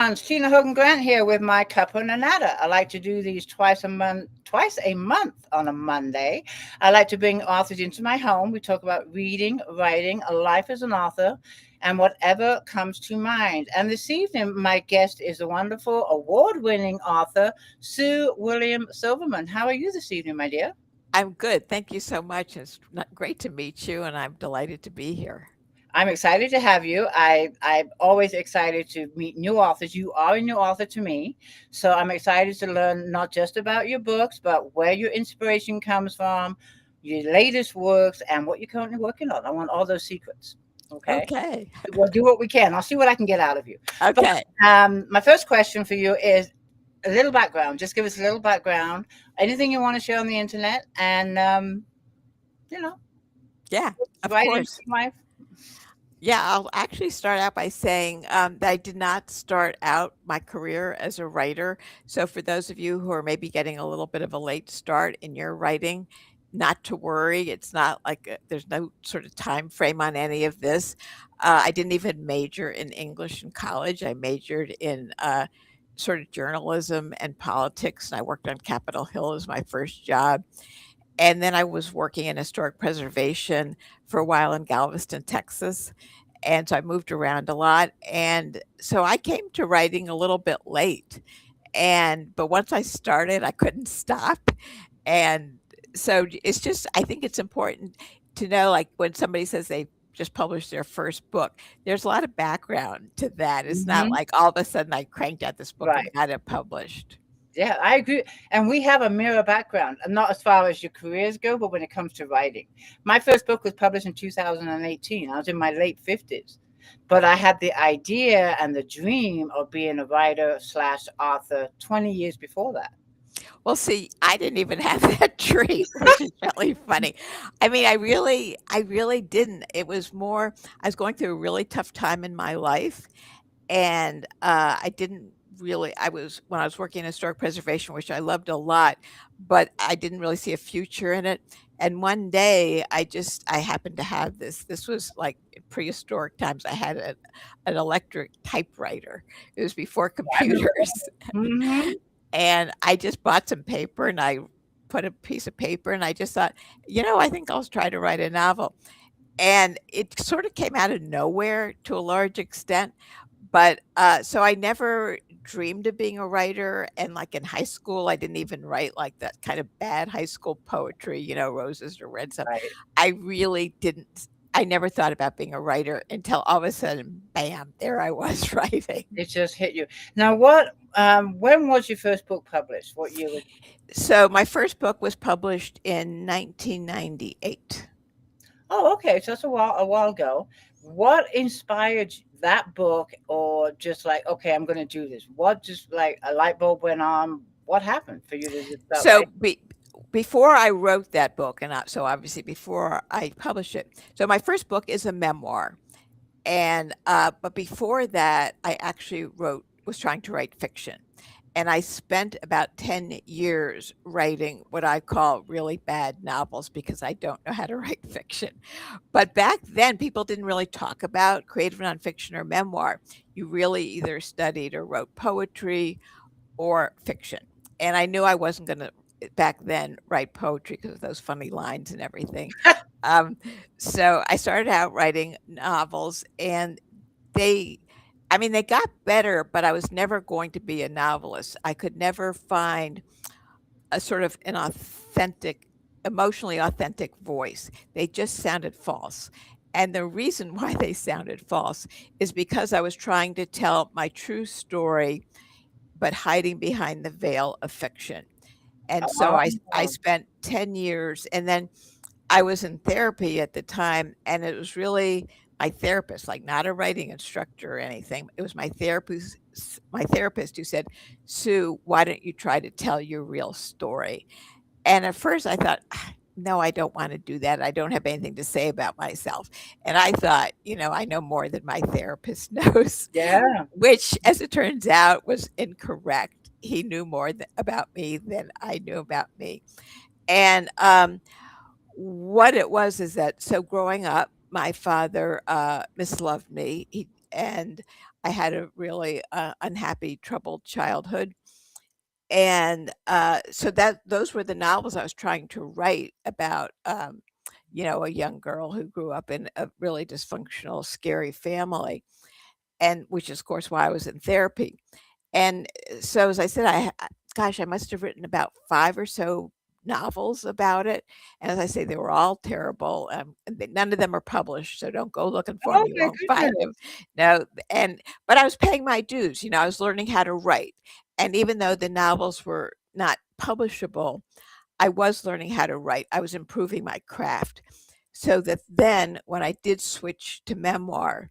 Sheena Hogan Grant here with my Cuppa A Natter. I like to do these twice a month on a Monday. I like to bring authors into my home. We talk about reading, writing, life as an author, and whatever comes to mind. And this evening, my guest is the wonderful award-winning author, Sue William Silverman. How are you this evening, my dear? I'm good. Thank you so much. Great to meet you, and I'm delighted to be here. I'm excited to have you. I'm always excited to meet new authors. You are a new author to me, so I'm excited to learn not just about your books, but where your inspiration comes from, your latest works, and what you're currently working on. I want all those secrets. Okay, Okay. we'll do what we can. I'll see what I can get out of you. But Okay. my first question for you is a little background. Just give us a little background. Anything you want to share on the internet, and you know, Yeah, of right into course. my. Yeah, I'll actually start out by saying that I did not start out my career as a writer. So, for those of you who are maybe getting a little bit of a late start in your writing, not to worry. It's not like there's no sort of time frame on any of this. I didn't even major in English in college. I majored in sort of journalism and politics, and I worked on Capitol Hill as my first job. And then I was working in historic preservation for a while in Galveston, Texas. And so I moved around a lot. And so I came to writing a little bit late. But once I started, I couldn't stop. And so it's just, I think it's important to know, like when somebody says they just published their first book, there's a lot of background to that. It's not Mhm. like all of a sudden I cranked out this book and Right. got it published. Yeah, I agree. And we have a mirror background, and not as far as your careers go, but when it comes to writing. My first book was published in 2018. I was in my late 50s. But I had the idea and the dream of being a writer slash author 20 years before that. Well, see, I didn't even have that dream, which is really funny. I mean, I really didn't. It was more, I was going through a really tough time in my life, and I didn't really. When I was working in historic preservation, which I loved a lot, but I didn't really see a future in it. And one day, I happened to have this. This was like in prehistoric times. I had an electric typewriter. It was before I remember. computers. Hmm. And I just bought some paper and I put a piece of paper and I just thought, I think I'll try to write a novel. And it sort of came out of nowhere to a large extent. But so I never dreamed of being a writer. And like in high school, I didn't even write like that kind of bad high school poetry, roses or red stuff. Right. I really didn't. I never thought about being a writer until all of a sudden, bam, there I was writing. It just hit you. Now, when was your first book published? What year was? So my first book was published in 1998. Oh, okay. So that's a while ago. What inspired that book, or just like, okay, I'm going to do this? What just like a light bulb went on? What happened for you to just start So writing? before I wrote that book, and so obviously before I published it, so my first book is a memoir, and but before that, I actually was trying to write fiction. And I spent about 10 years writing what I call really bad novels because I don't know how to write fiction. But back then, people didn't really talk about creative nonfiction or memoir. You really either studied or wrote poetry or fiction. And I knew I wasn't going to back then write poetry because of those funny lines and everything. Um, so I started out writing novels, and they I mean, they got better, but I was never going to be a novelist. I could never find a sort of an authentic, emotionally authentic voice. They just sounded false. And the reason why they sounded false is because I was trying to tell my true story, but hiding behind the veil of fiction. And so I Oh, spent 10 years, and then I was in therapy at the time, and it was really my therapist, like not a writing instructor or anything. It was my therapist who said, "Sue, why don't you try to tell your real story?" And at first I thought, no, I don't want to do that. I don't have anything to say about myself. And I thought, I know more than my therapist knows, yeah. which, as it turns out, was incorrect. He knew more about me than I knew about me. And what it was is that, so growing up, my father misloved me. And I had a really unhappy, troubled childhood. And so those were the novels I was trying to write about, a young girl who grew up in a really dysfunctional, scary family, and which is, of course, why I was in therapy. And so, as I said, gosh, I must have written about 5 or so novels about it, and as I say, they were all terrible, and none of them are published, so don't go looking for them, Oh you my won't find goodness. them. No, but I was paying my dues, I was learning how to write, and even though the novels were not publishable, I was learning how to write, I was improving my craft, so that then when I did switch to memoir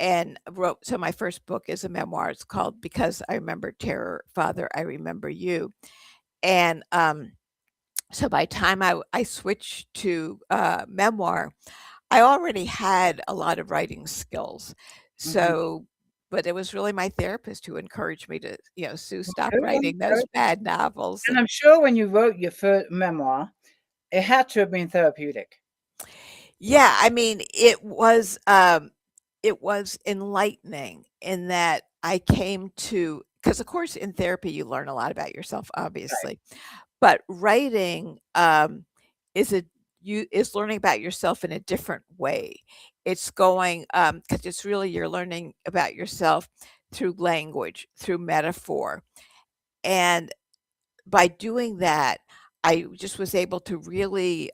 and wrote, so my first book is a memoir. It's called Because I Remember Terror, Father, I Remember You. And so by the time I switched to memoir, I already had a lot of writing skills. Mhm. So, but it was really my therapist who encouraged me to, Sue, stop Good, writing those good. bad novels. And And I'm sure when you wrote your first memoir, it had to have been therapeutic. yeah, I mean, it was enlightening in that I came to, because of course in therapy you learn a lot about yourself, Right. obviously, but writing is a you is learning about yourself in a different way. It's going because it's really you're learning about yourself through language, through metaphor, and by doing that, I just was able to really,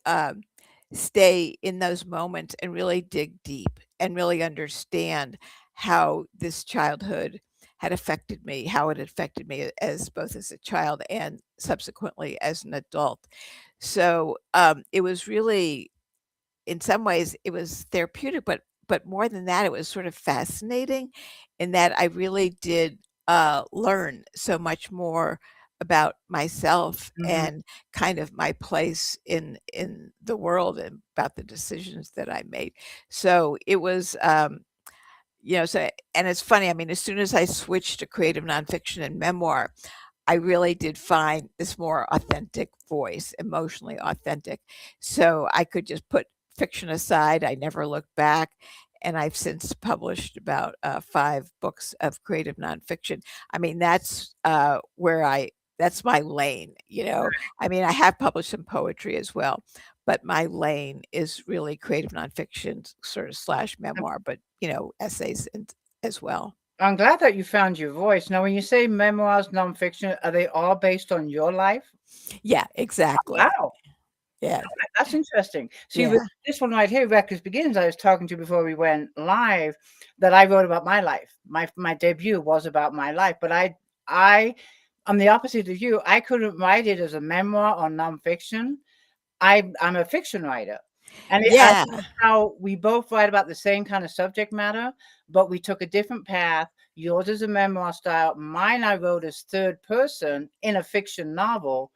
stay in those moments and really dig deep and really understand how this childhood had affected me, how it affected me as both as a child and subsequently as an adult. So, it was really in some ways it was therapeutic, but more than that, it was sort of fascinating in that I really did learn so much more about myself Mhm. and kind of my place in the world and about the decisions that I made. So it was so and it's funny, I mean, as soon as I switched to creative nonfiction and memoir, I really did find this more authentic voice, emotionally authentic. So I could just put fiction aside. I never looked back. And I've since published about 5 books of creative nonfiction. I mean, that's my lane. I mean, I have published some poetry as well, but my lane is really creative nonfiction, sort of slash memoir, but, essays as well. I'm glad that you found your voice. Now, when you say memoirs, nonfiction, are they all based on your life? Yeah, exactly. Wow, Yeah. that's interesting. See, with Yeah. this one right here, Records Begins, I was talking to you before we went live that I wrote about my life. My debut was about my life, but I'm the opposite of you. I couldn't write it as a memoir or nonfiction. I'm a fiction writer, and I Yeah. love how we both write about the same kind of subject matter, but we took a different path. Yours is a memoir style. Mine I wrote as third person in a fiction novel.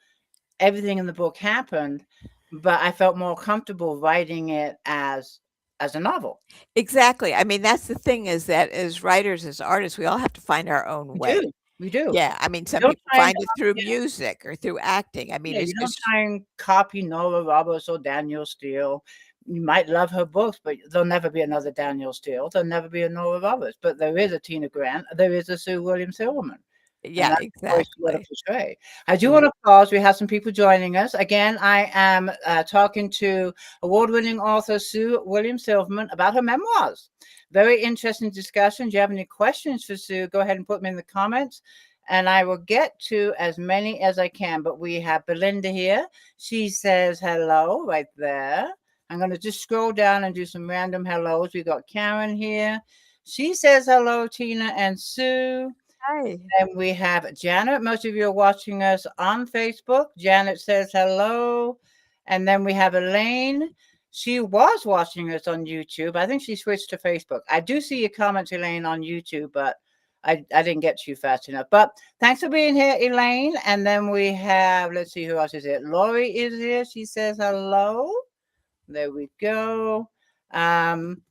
Everything in the book happened, but I felt more comfortable writing it as a novel. Exactly. I mean, that's the thing is that as writers, as artists, we all have to find our own We way. do, we do. Yeah, I mean, You some don't people try and find it through music or through acting. I mean, Yeah, you don't it's try and copy Nora Roberts or Daniel Steele. You might love her books, but there'll never be another Daniel Steele. There'll never be a Nora Roberts. But there is a Tina Grant. There is a Sue William Silverman. And yeah, that's the voice you gotta exactly. portray. I do Yeah. wanna pause. We have some people joining us. Again, I am talking to award-winning author Sue William Silverman about her memoirs. Very interesting discussion. Do you have any questions for Sue? Go ahead and put them in the comments, and I will get to as many as I can. But we have Belinda here. She says hello right there. I'm gonna just scroll down and do some random hellos. We got Karen here. She says hello, Tina and Sue. Hi. And we have Janet. Most of you are watching us on Facebook. Janet says hello. And then we have Elaine. She was watching us on YouTube. I think she switched to Facebook. I do see your comments, Elaine, on YouTube, but I didn't get to you fast enough. But thanks for being here, Elaine. And then we have, let's see who else is here. Lori is here. She says hello. There we go. Um,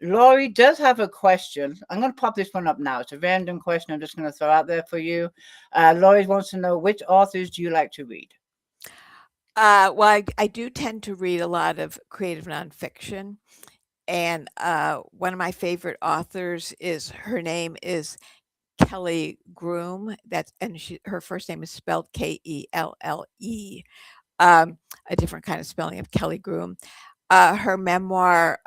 Laurie does have a question. I'm going to pop this one up now. It's a random question I'm just going to throw out there for you. Laurie wants to know, which authors do you like to read? Well, I do tend to read a lot of creative nonfiction, And one of my favorite authors is her name is Kelly Groom. Her first name is spelled Kelle, a different kind of spelling of Kelly Groom. Her memoir,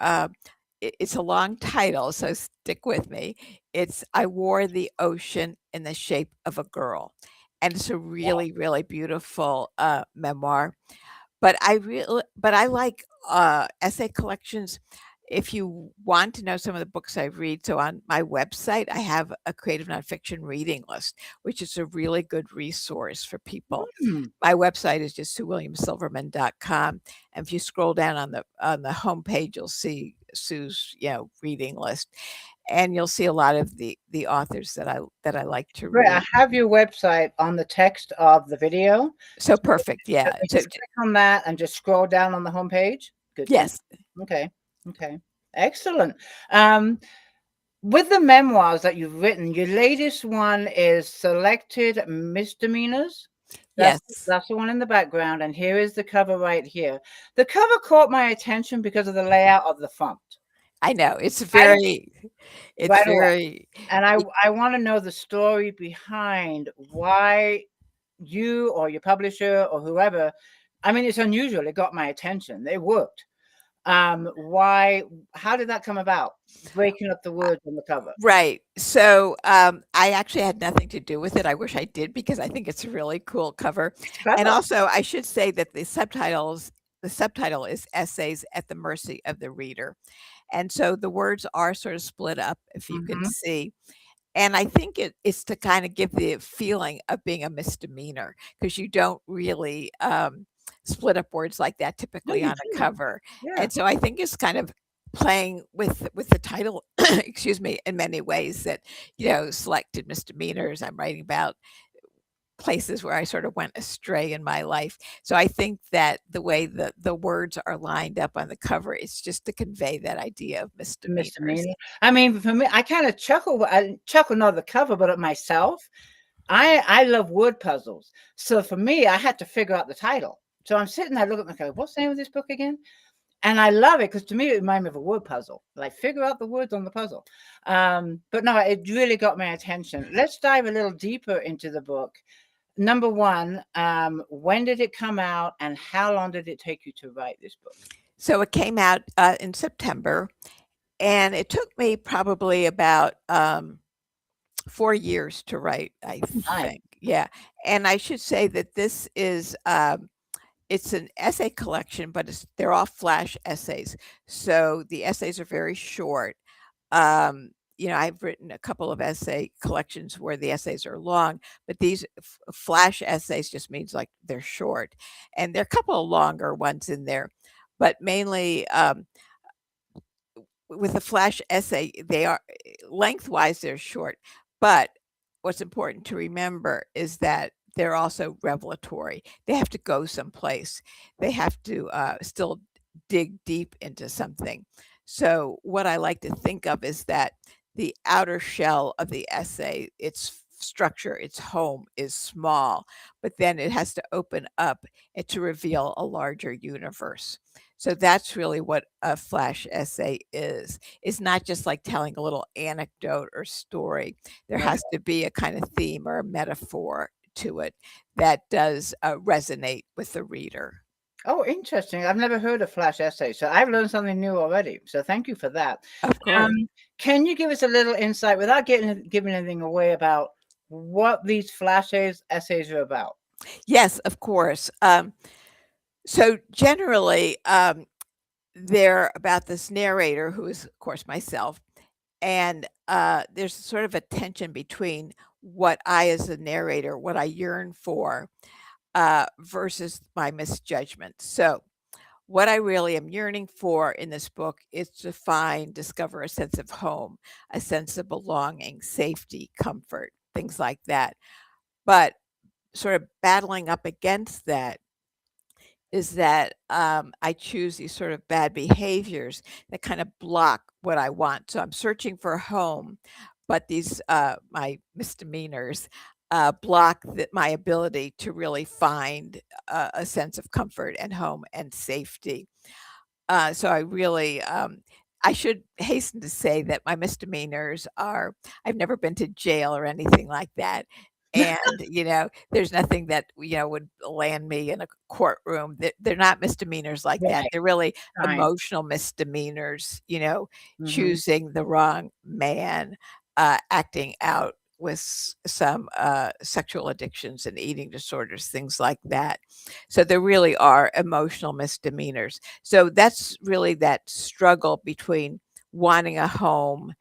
it's a long title, so stick with me. It's I Wore the Ocean in the Shape of a Girl. And it's a really, really beautiful memoir. But I like essay collections. If you want to know some of the books I read, so on my website, I have a creative nonfiction reading list, which is a really good resource for people. Hmm. My website is just SueWilliamSilverman.com, and if you scroll down on the homepage, you'll see Sue's reading list, and you'll see a lot of the authors that I like to Great. I read. have your website on the text of the video. So perfect, yeah. I So just click on that and just scroll down on the homepage. Good. yes, Okay. Okay. Excellent. With the memoirs that you've written, your latest one is Selected Misdemeanors. yes, That's the one in the background, and here is the cover right here. The cover caught my attention because of the layout of the font. I know I it's right away, very. and I want to know the story behind why you or your publisher or whoever. I mean, it's unusual. It got my attention. It worked. Why? How did that come about? Breaking up the words on the cover. Right. So, I actually had nothing to do with it. I wish I did because I think it's a really cool cover. It's And clever. also, I should say that the subtitle is Essays at the Mercy of the Reader. And so the words are sort of split up, if you can Mhm. see. And I think it's to kind of give the feeling of being a misdemeanor because you don't really split up words like that No, typically you on a do. cover. Yeah. And so I think it's kind of playing with the title, excuse me, in many ways that, selected misdemeanors. I'm writing about places where I sort of went astray in my life. So I think that the way the words are lined up on the cover is just to convey that idea of misdemeanors. Misdemeanor. I mean, for me, I kind of chuckle. I chuckle not at the cover, but at myself. I love word puzzles. So for me, I had to figure out the title. So I'm sitting there looking, okay, what's the name of this book again? And I love it because to me, it reminded me of a word puzzle. Like figure out the words on the puzzle. But no, it really got my attention. Let's dive a little deeper into the book. Number one, when did it come out and how long did it take you to write this book? So it came out in September, and it took me probably about 4 years to write, I Nice. think. Yeah. And I should say that this is it's an essay collection, but they're all flash essays. So the essays are very short. I've written a couple of essay collections where the essays are long, but these flash essays just means like they're short. And there are a couple of longer ones in there, but mainly with a flash essay, they are lengthwise, they're short. But what's important to remember is that they're also revelatory. They have to go someplace. They have to still dig deep into something. So, what I like to think of is that the outer shell of the essay, its structure, its home is small, but then it has to open up and to reveal a larger universe. So that's really what a flash essay is. It's not just like telling a little anecdote or story. There Okay. has to be a kind of theme or a metaphor to it that does resonate with the reader. Oh, interesting. I've never heard of flash essay, so I've learned something new already. So thank you for that. Of Um, course. can you give us a little insight without giving anything away about what these essays are about? Yes, of course. So generally, they're about this narrator who is, of course, myself. And there's sort of a tension between what I, as a narrator, what I yearn for versus my misjudgment. So, what I really am yearning for in this book is to discover a sense of home, a sense of belonging, safety, comfort, things like that. But sort of battling up against that is that I choose these sort of bad behaviors that kind of block what I want. So I'm searching for a home, but these my misdemeanors block my ability to really find a sense of comfort and home and safety. So I really I should hasten to say that my misdemeanors are I've never been to jail or anything like that. And, there's nothing that, would land me in a courtroom. They're not misdemeanors like that. Right. They're really Fine. emotional misdemeanors, Mhm. choosing the wrong man, acting out with some sexual addictions and eating disorders, things like that. So there really are emotional misdemeanors. So that's really that struggle between wanting a home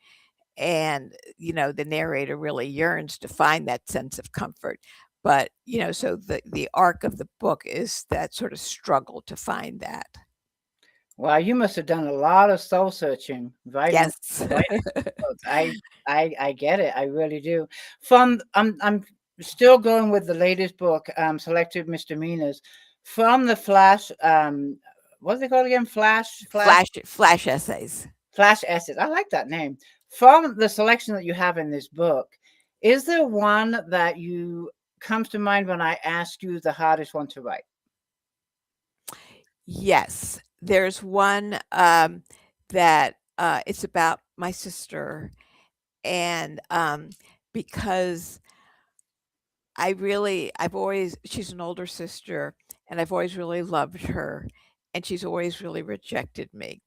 and, the narrator really yearns to find that sense of comfort. But, so the arc of the book is that sort of struggle to find that. Wow, you must have done a lot of soul searching Yes. writing books. I get it. I really do. I'm still going with the latest book, Selected Misdemeanors, from the Flash. What's it called again? Flash essays. Flash Essays. I like that name. From the selection that you have in this book, is there one that you comes to mind when I ask you the hardest one to write? Yes, there's one, that, it's about my sister, and, because I've always she's an older sister, and I've always really loved her, and she's always really rejected me,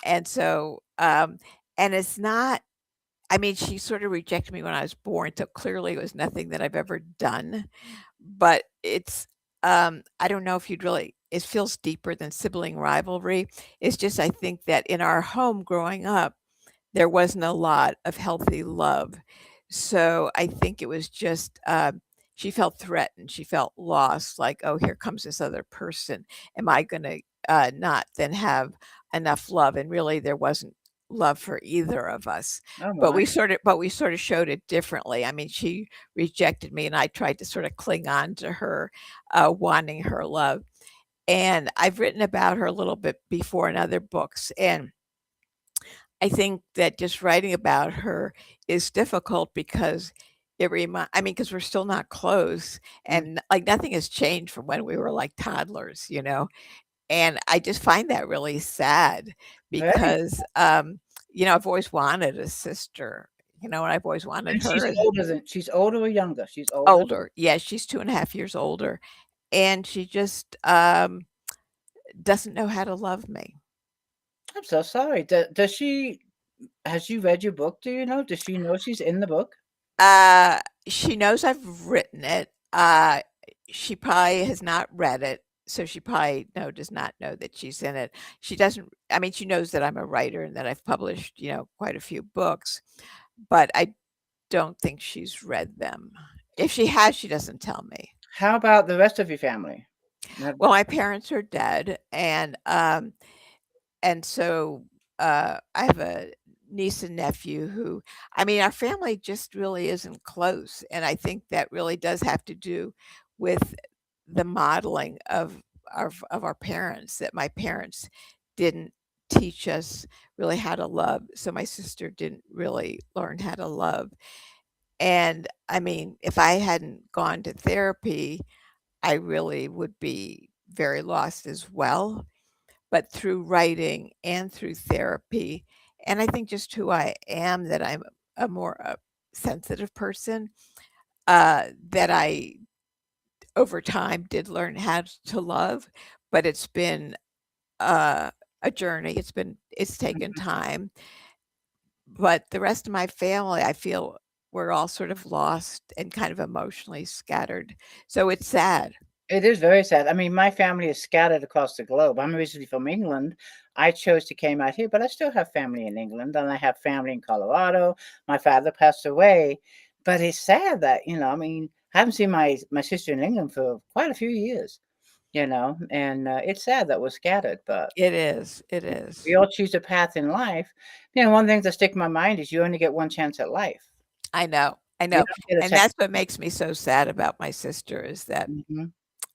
and so, and it's not I mean, she sort of rejected me when I was born, so clearly it was nothing that I've ever done, but I don't know if you'd really it feels deeper than sibling rivalry. It's just I think that in our home growing up, there wasn't a lot of healthy love. So I think it was just, she felt threatened, she felt lost, like, "Oh, here comes this other person. Am I gonna, not then have enough love?" And really, there wasn't love for either of us. Oh But my. we sorta showed it differently. I mean, she rejected me, and I tried to sorta cling on to her, wanting her love. And I've written about her a little bit before in other books, and I think that just writing about her is difficult because I mean, because 'cause we're still not close Mm, and, like, nothing has changed from when we were, like, toddlers, And I just find that really sad very. because, I've always wanted a sister, and I've always wanted And her as she's older or younger? She's older? older. Yeah, she's 2.5 years older, and she just, doesn't know how to love me. I'm so sorry. Does she has she read your book, do you know? Does she know she's in the book? Uh, she knows I've written it. She probably has not read it, so she probably does not know that she's in it. She doesn't I mean, she knows that I'm a writer and that I've published, quite a few books, but I don't think she's read them. If she has, she doesn't tell me. How about the rest of your family? Have Well, my parents are dead, and so, I have a niece and nephew who I mean, our family just really isn't close, and I think that really does have to do with the modeling of our parents, that my parents didn't teach us really how to love, so my sister didn't really learn how to love, and, I mean, if I hadn't gone to therapy, I really would be very lost as well. But through writing and through therapy, and I think just who I am, that I'm a more, sensitive person, that I, over time, did learn how to love, but it's been, uh, a journey. It's taken time, but the rest of my family, I feel we're all sort of lost and kind of emotionally scattered, so it's sad. it is very sad. I mean, my family is scattered across the globe. I'm originally from England. I chose to came out here, but I still have family in England, and I have family in Colorado. My father passed away, but it's sad that, I mean, I haven't seen my sister in England for quite a few years, and it's sad that we're scattered, but It we is. all choose a path in life. One thing that stick in my mind is you only get one chance at life. I You know, don't get a and second. that's what makes me so sad about my sister is that Mhm.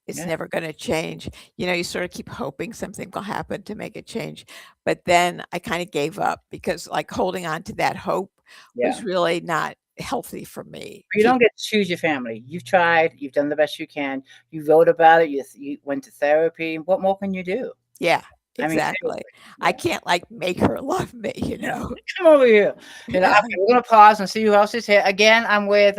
it's Yeah, never gonna change. You sort of keep hoping something will happen to make it change, but then I kinda gave up because, like, holding on to that hope yeah. was really not healthy for me. You don't get to choose your family. You've tried, you've done the best you can. You wrote about it, you went to therapy. What more can you do? Yeah, I mean, Exactly. seriously. I Yeah. can't, like, make her love me, you know? Come over here. Yeah. Okay, we're gonna pause and see who else is here. Again, I'm with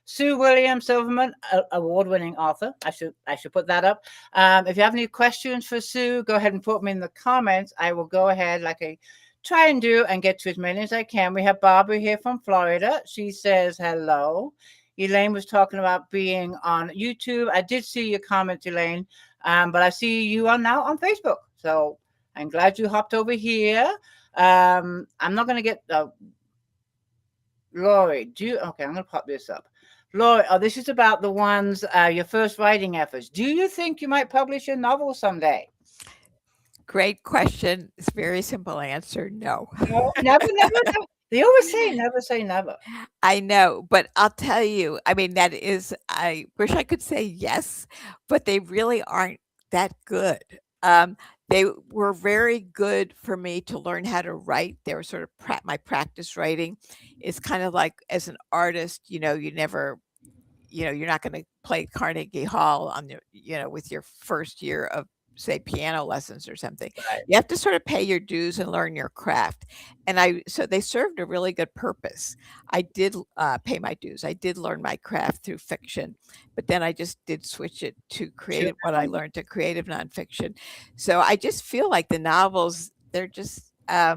Sue William Silverman, award-winning author. I should put that up. If you have any questions for Sue, go ahead and put them in the comments. I will go ahead, like I try and do, and get to as many as I can. We have Barbara here from Florida. She says hello. Elaine was talking about being on YouTube. I did see your comment, Elaine, but I see you are now on Facebook. So I'm glad you hopped over here. I'm not going to get Lori. Okay? I'm going to pop this up. Lori, this is about the ones your first writing efforts. Do you think you might publish a novel someday? Great question. It's a very simple answer, no. No, never, never, never. They always say never say never. I know, but I'll tell you, I mean, I wish I could say yes, but they really aren't that good. Um, they were very good for me to learn how to write. They were sort of my practice writing. It's kind of like as an artist, you're not going to play Carnegie Hall with your first year of, say, piano lessons or something. Right. You have to sort of pay your dues and learn your craft. So they served a really good purpose. I did pay my dues. I did learn my craft through fiction, but then I just did switch it to what I learned to creative nonfiction. So I just feel like the novels, they're just, I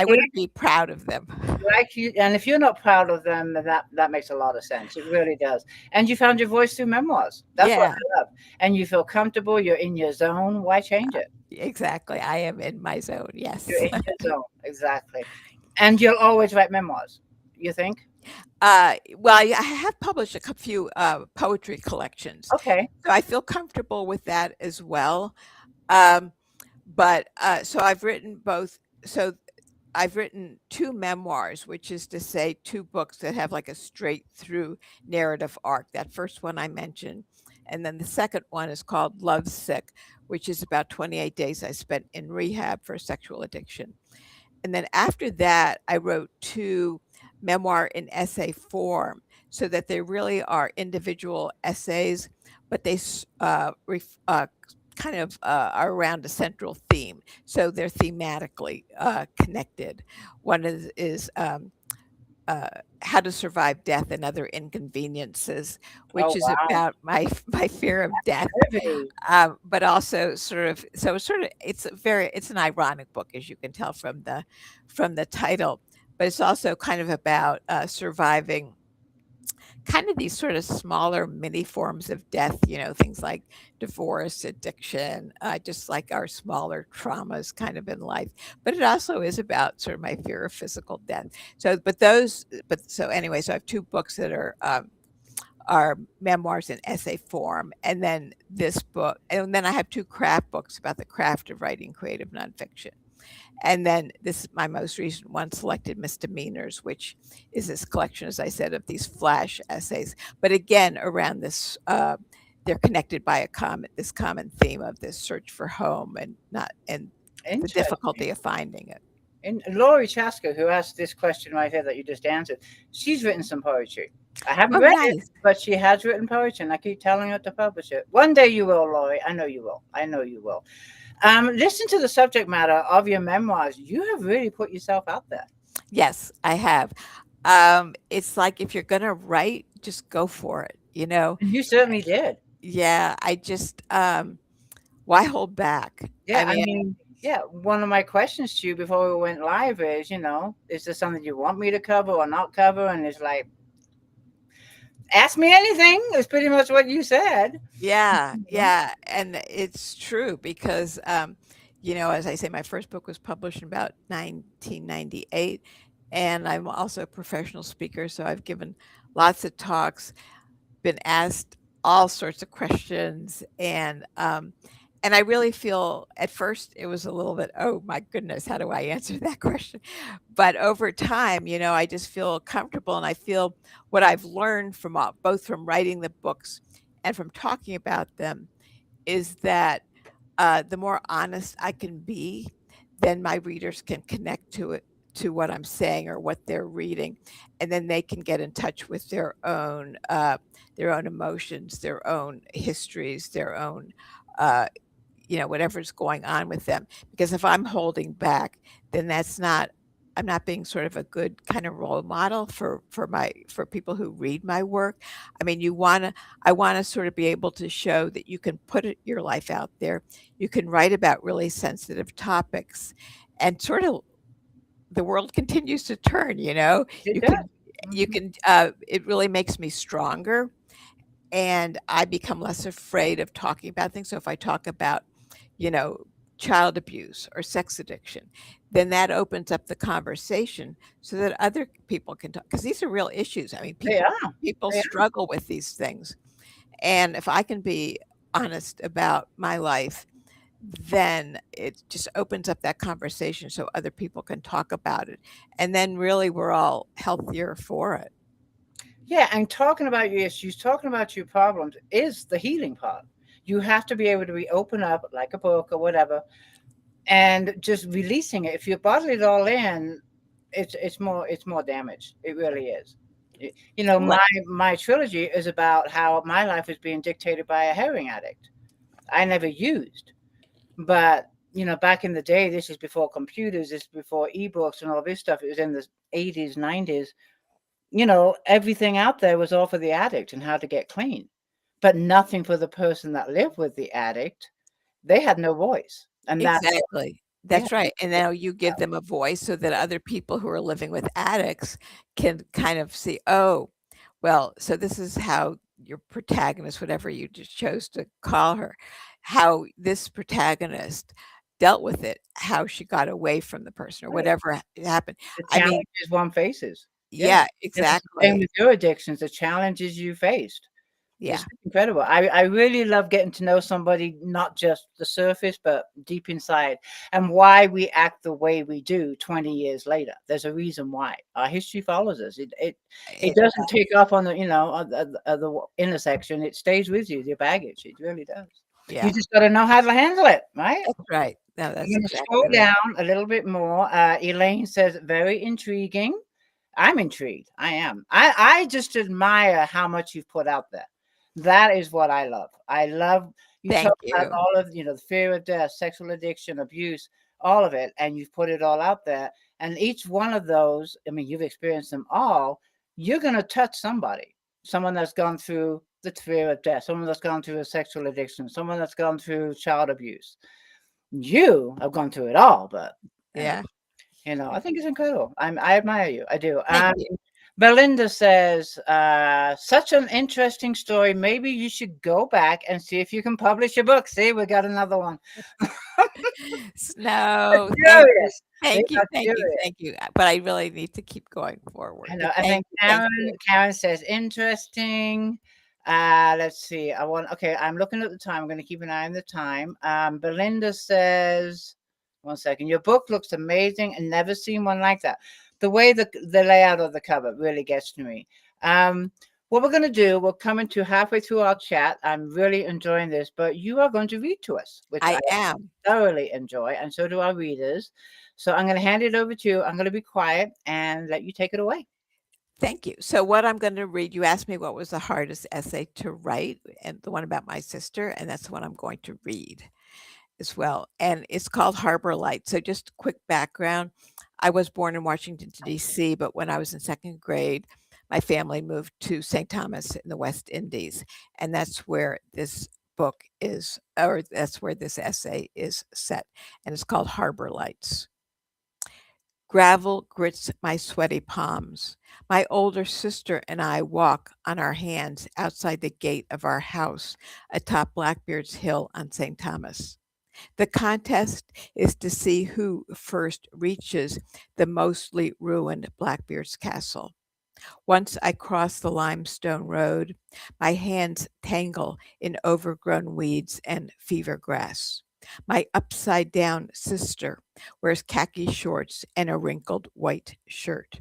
wouldn't be proud of them. Like you, and if you're not proud of them, then that makes a lot of sense. It really does. And you found your voice through memoirs. That's what Yeah, I love. And you feel comfortable. You're in your zone. Why change it? exactly. I am in my zone. Yes. You're in your zone. Exactly. And you'll always write memoirs. You think? Well, I have published a few poetry collections, Okay. so I feel comfortable with that as well. Um, so I've written both. So I've written two memoirs, which is to say, two books that have like a straight through narrative arc. That first one I mentioned, and then the second one is called Love Sick, which is about 28 days I spent in rehab for sexual addiction. And then after that, I wrote two memoir in essay form so that they really are individual essays, but they kind of are around a central theme. So they're thematically connected. One is How to Survive Death and Other Inconveniences, which Oh, is wow. about my fear of death, Heavy. but also it's an ironic book, as you can tell from the title, but it's also kind of about surviving kind of these sort of smaller mini forms of death, things like divorce, addiction, just like our smaller traumas kind of in life. But it also is about sort of my fear of physical death. So anyway, so I have two books that are memoirs in essay form, and then this book, and then I have two craft books about the craft of writing creative nonfiction. And then this is my most recent one, Selected Misdemeanors, which is this collection, as I said, of these flash essays. But again, around this, they're connected by this common theme of this search for home and the difficulty of finding it. And Lori Chaska, who asked this question right here that you just answered, she's written some poetry. I haven't Oh, read it, nice. but she has written poetry, and I keep telling her to publish it. One day you will, Lori. I know you will. I know you will. Listen to the subject matter of your memoirs. You have really put yourself out there. Yes, I have. It's like if you're going to write, just go for it, And you certainly did. Yeah, I just, why hold back? Yeah, I mean, yeah, one of my questions to you before we went live is, is there something you want me to cover or not cover? And it's like, ask me anything. It's pretty much what you said. Yeah, yeah, and it's true because, as I say, my first book was published in about 1998, and I'm also a professional speaker, so I've given lots of talks, been asked all sorts of questions, and I really feel at first it was a little bit, oh my goodness, how do I answer that question? But over time, I just feel comfortable, and I feel what I've learned both from writing the books and from talking about them is that the more honest I can be, then my readers can connect to what I'm saying or what they're reading, and then they can get in touch with their own emotions, their own histories, their own whatever's going on with them. Because if I'm holding back, then I'm not being sort of a good kind of role model for people who read my work. I mean, I want to sort of be able to show that you can put your life out there. You can write about really sensitive topics, and sort of the world continues to turn, It you does. can Mhm. it really makes me stronger, and I become less afraid of talking about things. So if I talk about, you know, child abuse or sex addiction, then that opens up the conversation so that other people can talk, because these are real issues. I mean, They are. people They are. struggle with these things. And if I can be honest about my life, then it just opens up that conversation so other people can talk about it. And then really we're all healthier for it. Yeah, and talking about your issues, talking about your problems is the healing part. You have to be able to be open up like a book or whatever and just releasing it. If you bottle it all in, it's more damage. It really is. Right. My trilogy is about how my life is being dictated by a heroin addict. I never used, but back in the day, this is before computers, this is before ebooks and all this stuff. It was in the 80s, 90s. Everything out there was all for the addict and how to get clean, but nothing for the person that lived with the addict. They had no voice, and Exactly. yeah, That's right, and now you give them a voice so that other people who are living with addicts can kind of see, "Oh, well, so this is how your protagonist," whatever you just chose to call her, how this protagonist dealt with it, how she got away from the person or right. whatever happened. The I mean, challenges one faces. Yeah, yeah, and it's the same exactly. with your addictions, the challenges you faced. It's Yeah. incredible. I really love getting to know somebody, not just the surface, but deep inside, and why we act the way we do 20 years later. There's a reason why. Our history follows us. It It doesn't take off on the intersection. It stays with you, your baggage. It really does. You yeah, just got to know how to handle it, right? that's right. No, I'm that's going to scroll exactly right. down a little bit more. Elaine says, very intriguing. I'm intrigued. I am. I just admire how much you've put out there. That is what I love. I love you talk Thank about you. all of, the fear of death, sexual addiction, abuse, all of it, and you've put it all out there. And each one of those, I mean, you've experienced them all. You're going to touch somebody, someone that's gone through the fear of death, someone that's gone through a sexual addiction, someone that's gone through child abuse. You have gone through it all, but uh, Yeah. I think it's incredible. I admire you. I do. Thank you. Belinda says, such an interesting story. Maybe you should go back and see if you can publish a book. See, we got another one. No, thank you. Furious. They Thank you, are thank you, furious. thank you, but I really need to keep going I forward, know. but And then thank Karen, you. Karen says, interesting. Let's see. Okay, I'm looking at the time. I'm going to keep an eye on the time. Belinda says, one second. Your book looks amazing and never seen one like that. The way the layout of the cover really gets to me. Um, what we're going to do, we're coming to halfway through our chat. I'm really enjoying this, but you are going to read to us, which I I am. thoroughly enjoy, and so do our readers. So I'm going to hand it over to you. I'm going to be quiet and let you take it away. Thank you. So what I'm gonna read, you asked me what was the hardest essay to write, and the one about my sister, and that's the one I'm going to read as well, and it's called Harbor Light. So just quick background, I was born in Washington, DC, but when I was in 2nd grade, my family moved to St. Thomas in the West Indies, and that's where this book is, or that's where this essay is set, and it's called Harbor Lights. Gravel grits my sweaty palms. My older sister and I walk on our hands outside the gate of our house atop Blackbeard's Hill on St. Thomas. The contest is to see who first reaches the mostly ruined Blackbeard's castle. Once I cross the limestone road, my hands tangle in overgrown weeds and fever grass. My upside down sister wears khaki shorts and a wrinkled white shirt.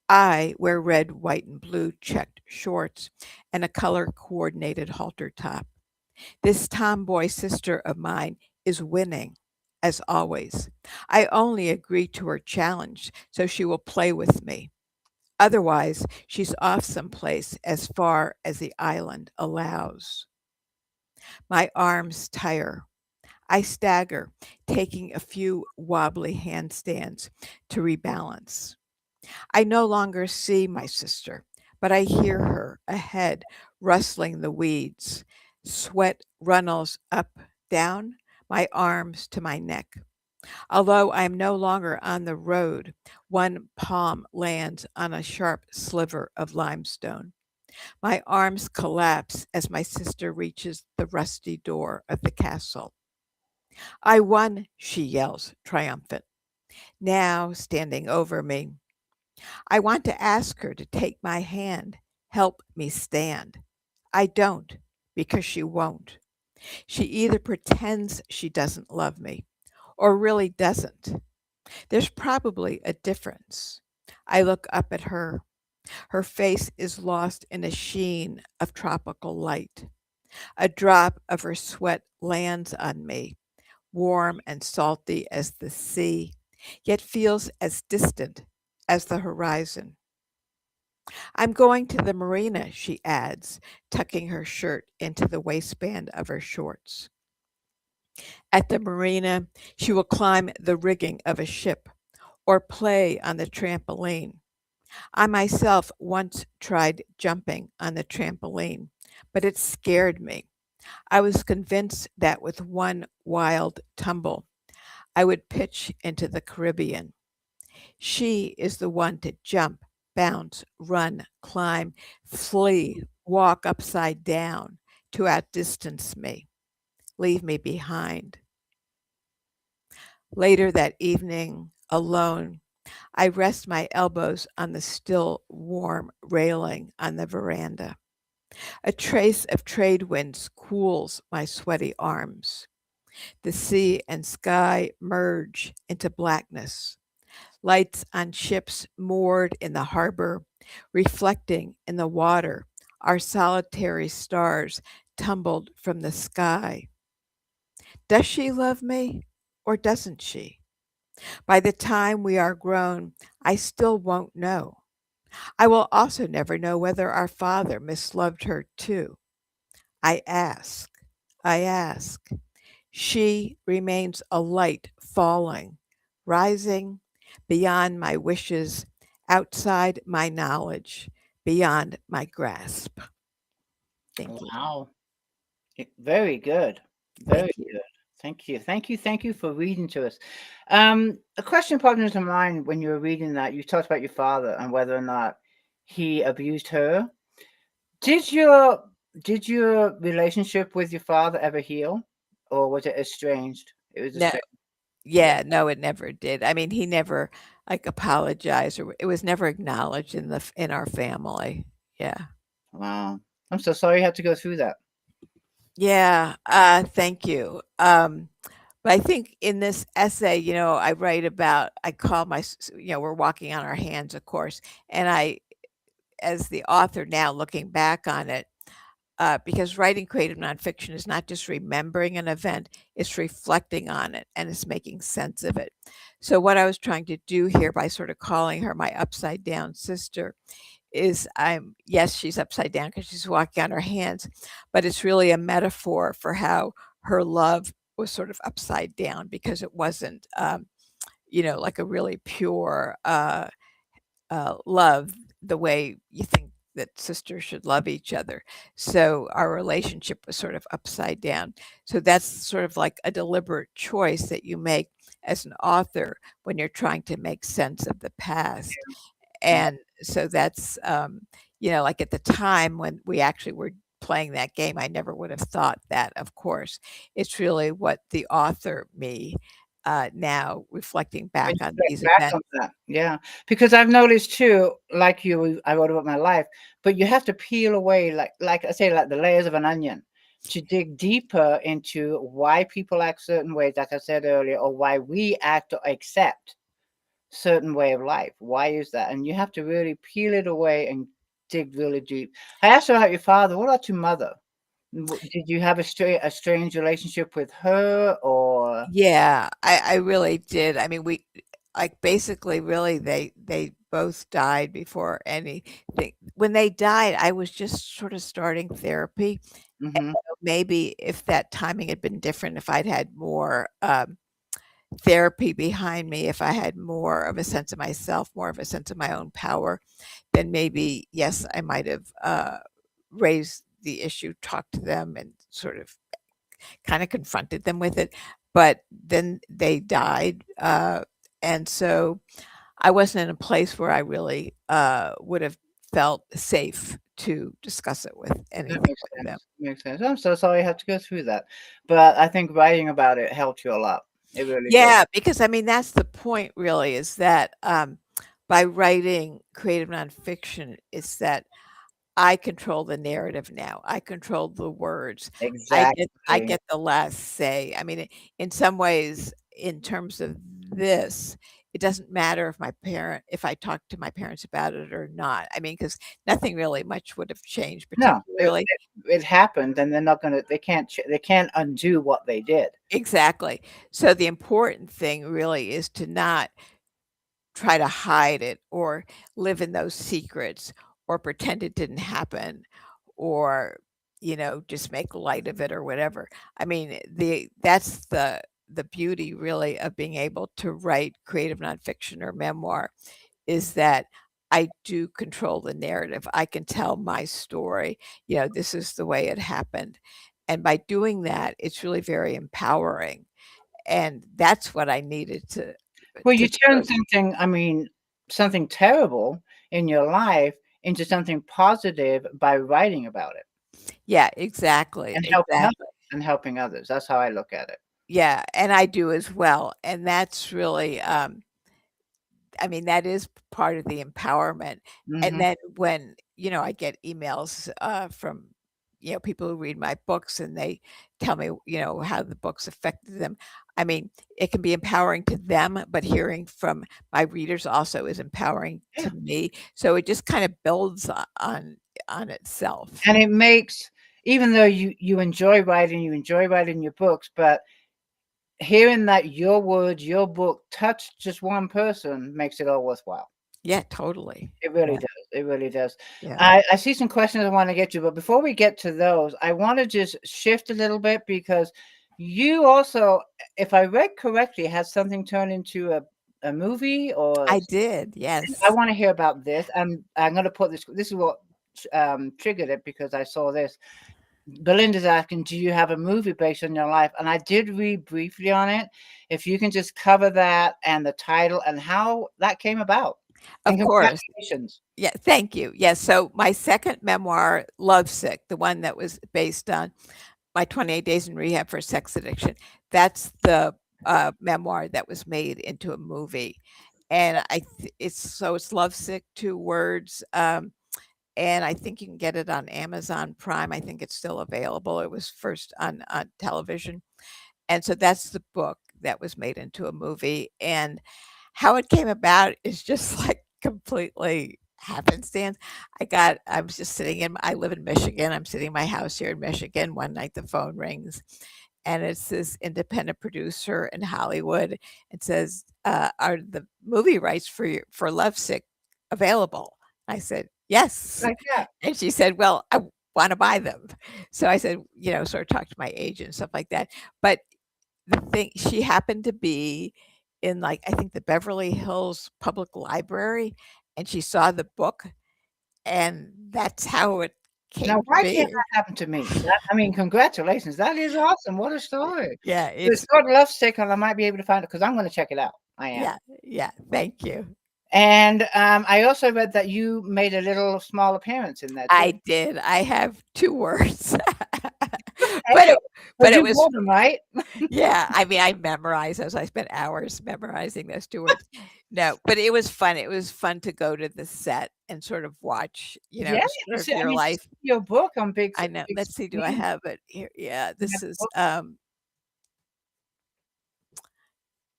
I wear red, white, and blue checked shorts and a color coordinated halter top. This tomboy sister of mine is winning, as always. I only agree to her challenge so she will play with me. Otherwise, she's off someplace as far as the island allows. My arms tire. I stagger, taking a few wobbly handstands to rebalance. I no longer see my sister, but I hear her ahead, rustling the weeds. Sweat runnels up, down, my arms to my neck. Although I am no longer on the road, one palm lands on a sharp sliver of limestone. My arms collapse as my sister reaches the rusty door of the castle. I won, she yells, triumphant, now standing over me. I want to ask her to take my hand, help me stand. I don't, because she won't. She either pretends she doesn't love me or really doesn't. There's probably a difference. I look up at her. Her face is lost in a sheen of tropical light. A drop of her sweat lands on me, warm and salty as the sea, yet feels as distant as the horizon. I'm going to the marina, she adds, tucking her shirt into the waistband of her shorts. At the marina, she will climb the rigging of a ship or play on the trampoline. I myself once tried jumping on the trampoline, but it scared me. I was convinced that with one wild tumble, I would pitch into the Caribbean. She is the one to jump, bounce, run, climb, flee, walk upside down to outdistance me, leave me behind. Later that evening, alone, I rest my elbows on the still warm railing on the veranda. A trace of trade winds cools my sweaty arms. The sea and sky merge into blackness. Lights on ships moored in the harbor, reflecting in the water, are solitary stars tumbled from the sky. Does she love me or doesn't she? By the time we are grown, I still won't know. I will also never know whether our father misloved her too. I ask, I ask. She remains a light falling, rising beyond my wishes, outside my knowledge, beyond my grasp. Thank you. Wow. Very good. Very Thank you. good. Thank you. Thank you. Thank you for reading to us. A question popped into mind when you were reading that. You talked about your father and whether or not he abused her. Did your did your relationship with your father ever heal, or was it estranged? It was No, estranged. Yeah. yeah, no, it never did. I mean, he never like apologized or it was never acknowledged in in our family. Yeah. Wow. I'm so sorry you had to go through that. Yeah, thank you. But I think in this essay, I write about I call we're walking on our hands, of course, and I as the author now looking back on it, because writing creative nonfiction is not just remembering an event, it's reflecting on it and it's making sense of it. So, what I was trying to do here by sort of calling her my upside down sister is yes, she's upside down because she's walking on her hands, but it's really a metaphor for how her love was sort of upside down because it wasn't, like a really pure love the way you think that sisters should love each other. So our relationship was sort of upside down. So that's sort of like a deliberate choice that you make as an author when you're trying to make sense of the past. Yeah. And so that's, like at the time when we actually were playing that game, I never would have thought that, of course. It's really what the author me now reflecting When back you on look these back events. on that, yeah, because I've noticed too, like you, I wrote about my life, but you have to peel away, like I say, like the layers of an onion, to dig deeper into why people act certain ways, like I said earlier, or why we act or accept certain way of life. Why is that? And you have to really peel it away and dig really deep. I asked you about your father. What about your mother? Did you have a strange relationship with her, or Yeah, I really did. I mean, like basically really they both died before anything. When they died, I was just sort of starting therapy. And Hmm. so maybe if that timing had been different, if I'd had more therapy behind me, if I had more of a sense of myself, more of a sense of my own power, then maybe, yes, I might have raised the issue, talked to them, and sort of kind of confronted them with it. But then they died. And so I wasn't in a place where I really would have felt safe to discuss it with That anything makes with them. sense. Makes sense. I'm so sorry you had to go through that, but I think writing about it helped you a lot. It really did. Yeah, because I mean, that's the point really, is that by writing creative nonfiction, it's that I control the narrative now. I control the words. I Exactly. get the last say. I mean, in some ways, in terms of this, it doesn't matter if I talk to my parents about it or not. I mean, because nothing really much would have changed No, particularly. it happened, and they're not gonna. They can't undo what they did. Exactly. So the important thing really is to not try to hide it or live in those secrets or pretend it didn't happen or just make light of it or whatever. I mean, that's the beauty really of being able to write creative nonfiction or memoir, is that I do control the narrative. I can tell my story. This is the way it happened. And by doing that, it's really very empowering. And that's what I needed Well, to you turn do. something. I mean, something terrible in your life into something positive by writing about it Yeah, exactly, and helping exactly. others. And helping others. That's how I look at it. Yeah, and I do as well, and that's really, I mean, that is part of the empowerment. And Hmm. then when, I get emails, from, people who read my books and they tell me, how the books affected them. I mean, it can be empowering to them, but hearing from my readers also is empowering Yeah. to me. So it just kind of builds on itself. And it makes, even though you you enjoy writing your books, but hearing that your words, your book touched just one person makes it all worthwhile. Yeah, totally. It really Yeah, does. It really does. yeah. I see some questions I want to get to, but before we get to those, I want to just shift a little bit because you also, if I read correctly, had something turned into a movie or I did, I yes. want to hear about this. I'm going to put this. This is what triggered it because I saw this. Belinda's asking, "Do you have a movie based on your life?" And I did read briefly on it. If you can just cover that and the title and how that came about. And Of course. congratulations. Yeah, thank you. Yes, so my second memoir, Lovesick, the one that was based on my 28 days in rehab for sex addiction, that's the, memoir that was made into a movie, and it's Lovesick, 2 words, and I think you can get it on Amazon Prime. I think it's still available. It was first on television, and so that's the book that was made into a movie, and how it came about is just, like, completely happenstance. I was just I live in Michigan, I'm sitting in my house here in Michigan, one night the phone rings, and it's this independent producer in Hollywood. It says, "Are the movie rights for Lovesick available?" I said, "Yes." Like that. And she said, "Well, I wanna buy them." So I said, sort of talked to my agent and stuff like that. But the thing, she happened to be in, like, I think the Beverly Hills Public Library, and she saw the book, and that's how it Now, came to why can't be. that happen to me? I mean, congratulations. That is awesome. What a story. Yeah, So it's it's called Lovesick, and I might be able to find it because I'm going to check it out. I am. yeah, yeah, thank you. And I also read that you made a little small appearance in there too. I did. I have 2 words. But Hey, but but it you was bought them, right? yeah, I mean, I memorized those. I spent hours memorizing those 2 words. No, but it was fun. It was fun to go to the set and sort of watch, Yeah, to sort of see. I your mean, to life. see your book on I know. big Let's see, do I screen. have it here? Yeah, You have this the is, book.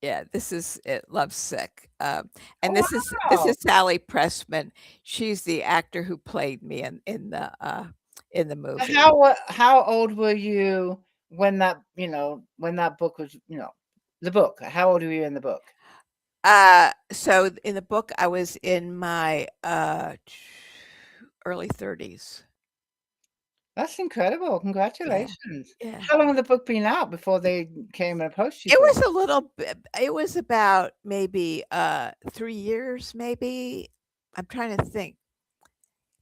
yeah, this is it, Lovesick. And Oh this wow! is Sally Pressman. She's the actor who played me in the So movie. how old were you when that when that book was the book? How old were you in the book? So in the book, I was in my early 30s. That's incredible. Yeah, Congratulations. yeah. How long had the book been out before they came and approached you It for it? was a little bit. It was about maybe 3 years, maybe. I'm trying to think.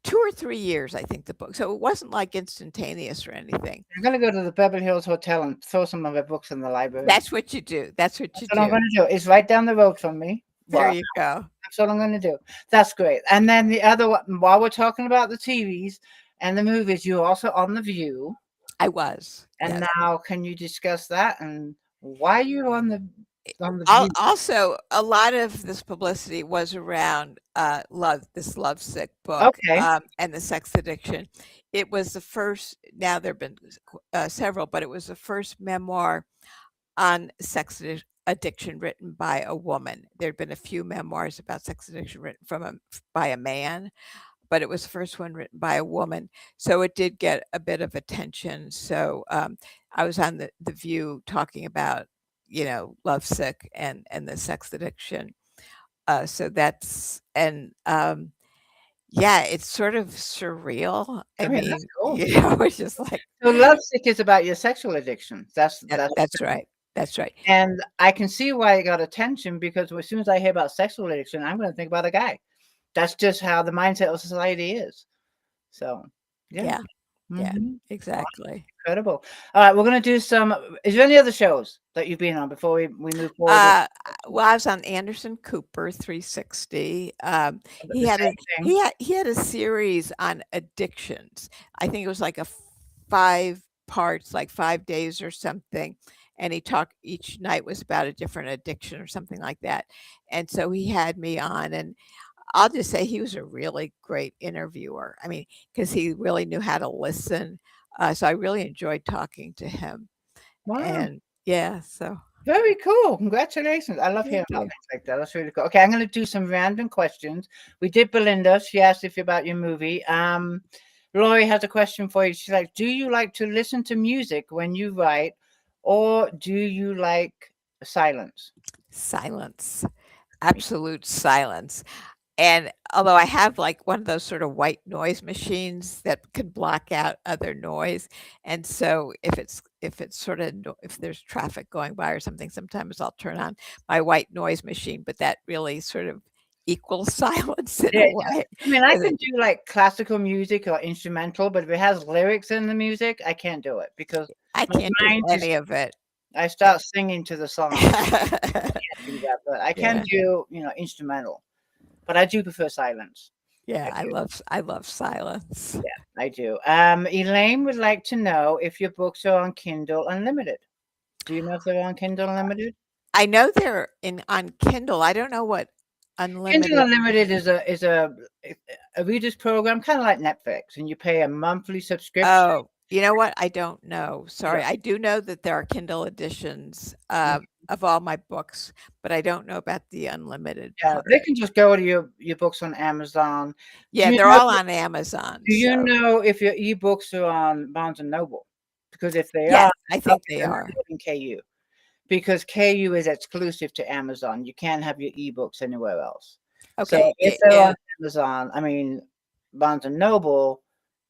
2 or 3 years, I think the book. So it wasn't like instantaneous or anything. I'm gonna go to the Beverly Hills Hotel and throw some of my books in the library. That's what you do. That's what That's you what I'm do. gonna do. It's right down the road from me. There Well, you go. that's what I'm gonna do. That's great. And then the other one, while we're talking about the TVs and the movies, you're also on The View. I was. And Yes. now can you discuss that and why you're on The Al View? Also, a lot of this publicity was around, this lovesick book, Okay. and the sex addiction. It was the first. Now there've been several, but it was the first memoir on addiction written by a woman. There'd been a few memoirs about sex addiction written by a man, but it was the first one written by a woman, so it did get a bit of attention. So, I was on the View talking about, lovesick and the sex addiction. So that's and, yeah, it's sort of surreal. I I mean, that's mean, cool. it's just like So Lovesick is about your sexual addiction. That's that's right. That's right. and I can see why it got attention because as soon as I hear about sexual addiction, I'm gonna think about a guy. That's just how the mindset of society is. So, yeah. Yeah, yeah, Mhm. exactly. Incredible. Alright, we're gonna do some is there any other shows that you've been on before we move forward with Well, I was on Anderson Cooper 360. the same thing? He had a series on addictions. I think it was like a 5 parts, like 5 days or something, and he talked each night was about a different addiction or something like that, and so he had me on, and I'll just say he was a really great interviewer. I mean, because he really knew how to listen, so I really enjoyed talking to him, Wow. and yeah, so Very cool. Congratulations. I love thank hearing about you. things like that. That's really cool. Okay, I'm gonna do some random questions. We did Belinda. She asked if about your movie. Lori has a question for you. She's like, do you like to listen to music when you write, or do you like silence? Silence, absolute silence. And although I have like one of those sort of white noise machines that can block out other noise, and so if it's sort of if there's traffic going by or something, sometimes I'll turn on my white noise machine, but that really sort of equals silence in Yeah, a it does. way. I mean, I 'Cause can do like classical music or instrumental, but if it has lyrics in the music, I can't do it because I my can't do mind just any of it. I start singing to the song. Can't do that, but I can Yeah, do, instrumental. But I do prefer silence. yeah, I do. I love silence. I do. Elaine would like to know if your books are on Kindle Unlimited. Do you know if they're on Kindle Unlimited? I know they're in on Kindle. I don't know what Kindle unlimited. Unlimited is a reader's program, kind of like Netflix, and you pay a monthly subscription. Oh, you know what? I don't know. You Sorry. don't, I do know that there are Kindle editions, mm, of all my books, but I don't know about the unlimited yeah, they part. can just go to your books on Amazon. Do Yeah, you they're know? all on Amazon, Do you so know if your ebooks are on Barnes and Noble? Because if they are, yes, I okay, think they then are. they're in KU. Because KU is exclusive to Amazon. You can't have your ebooks anywhere else. So Okay, if they're yeah. on Amazon, I mean Barnes and Noble,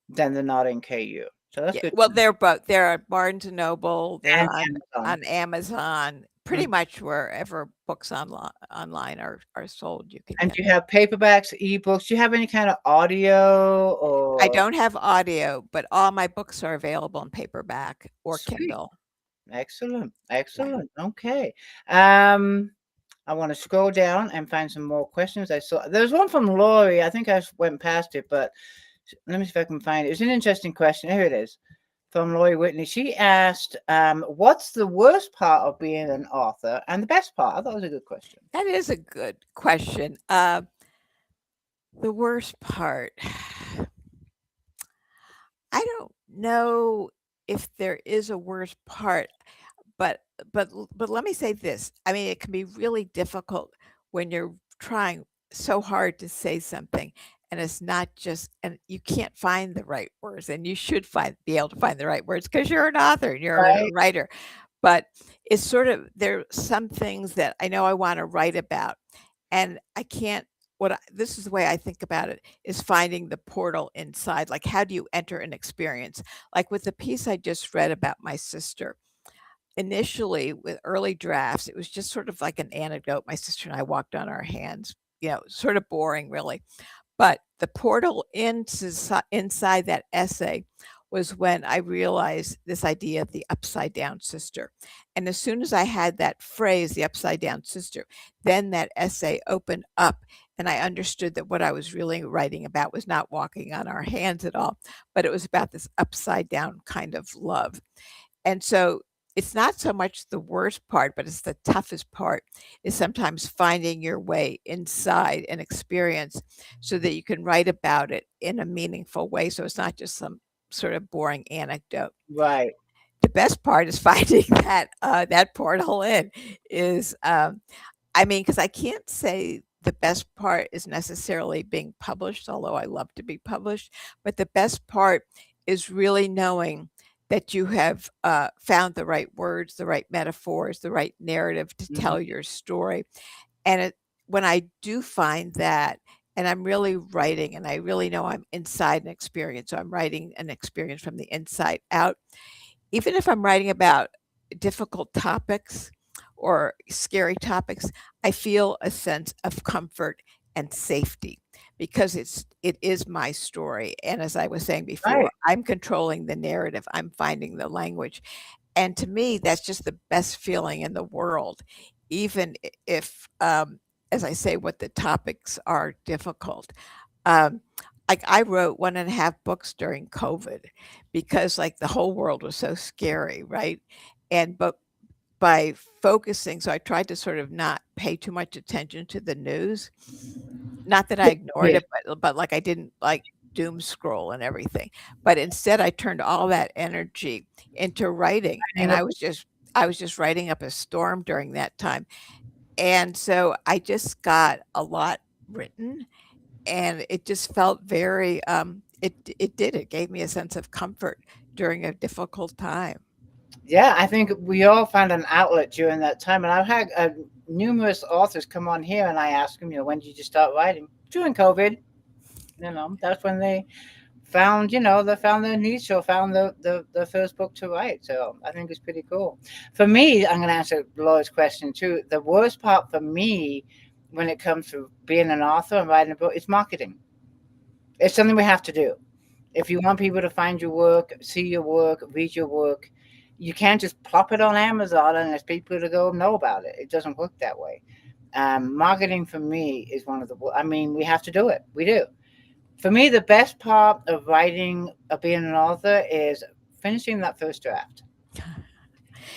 then they're not in KU. So that's Yeah, good well, to know. they're at Barnes& and Noble, they're And Amazon. on Amazon, Mm. pretty much wherever books online are sold, you can And get do you them. have paperbacks, ebooks? Do you have any kind of audio I or don't have audio, but all my books are available in paperback or sweet? Kindle. Excellent. Yeah. Excellent. Okay. Um, I want to scroll down and find some more questions. I saw there's one from Lori. I think I went past it, but let me see if I can find it. It's an interesting question. Here it is from Lori Whitney. She asked, what's the worst part of being an author and the best part? I thought it was a good question. That is a good question. The worst part, I don't know if there is a worst part, but but let me say this. I mean, it can be really difficult when you're trying so hard to say something and it's not just and you can't find the right words and you should be able to find the right words because you're an author and you're a Right? writer. but it's sort of, there are some things that I know I want to write about, and I can't. This is the way I think about it, is finding the portal inside. Like, how do you enter an experience? Like with the piece I just read about my sister, initially with early drafts, it was just sort of like an anecdote. My sister and I walked on our hands, sort of boring, really. But the portal inside that essay was when I realized this idea of the upside down sister. And as soon as I had that phrase, the upside down sister, then that essay opened up, and I understood that what I was really writing about was not walking on our hands at all, but it was about this upside down kind of love. And so it's not so much the worst part, but it's the toughest part, is sometimes finding your way inside an experience so that you can write about it in a meaningful way. So it's not just some sort of boring anecdote. Right. The best part is finding that portal in is, I mean, because I can't say the best part is necessarily being published, although I love to be published, but the best part is really knowing that you have found the right words, the right metaphors, the right narrative to tell your story. And when I do find that, and I'm really writing, and I really know I'm inside an experience, so I'm writing an experience from the inside out, even if I'm writing about difficult topics or scary topics, I feel a sense of comfort and safety because it is my story. And as I was saying before, Right. I'm controlling the narrative. I'm finding the language. And to me, that's just the best feeling in the world, even if, as I say, what the topics are difficult. Um, like I wrote 1.5 books during COVID because like the whole world was so scary, right? And but by focusing, so I tried to sort of not pay too much attention to the news. Not that I ignored Yeah. it, but like I didn't like doom scroll and everything. But instead I turned all that energy into writing, and I was just writing up a storm during that time. And so I just got a lot written, and it just felt very it gave me a sense of comfort during a difficult time. Yeah, I think we all found an outlet during that time. And I've had numerous authors come on here, and I ask them, when did you start writing? During COVID. That's when they found, they found their niche or found the first book to write. So I think it's pretty cool. For me, I'm going to answer Laura's question too. The worst part for me when it comes to being an author and writing a book is marketing. It's something we have to do. If you want people to find your work, see your work, read your work, you can't just plop it on Amazon and there's people to go know about it. It doesn't work that way. Marketing for me is one of the, I mean, we have to do it. We do. For me, the best part of writing, of being an author, is finishing that first draft.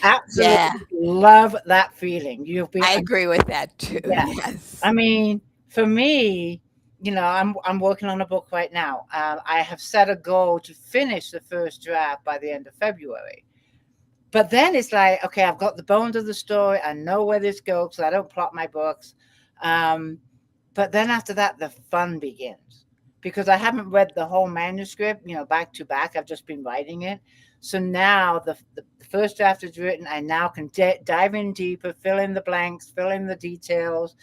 Absolutely Yeah, love that feeling. I agree with that too. Yeah. Yes. I mean, for me, I'm working on a book right now. I have set a goal to finish the first draft by the end of February. But then it's like, okay, I've got the bones of the story. I know where this goes because I don't plot my books. But then after that, the fun begins because I haven't read the whole manuscript, back to back. I've just been writing it. So now the first draft is written. I now can dive in deeper, fill in the blanks, fill in the details,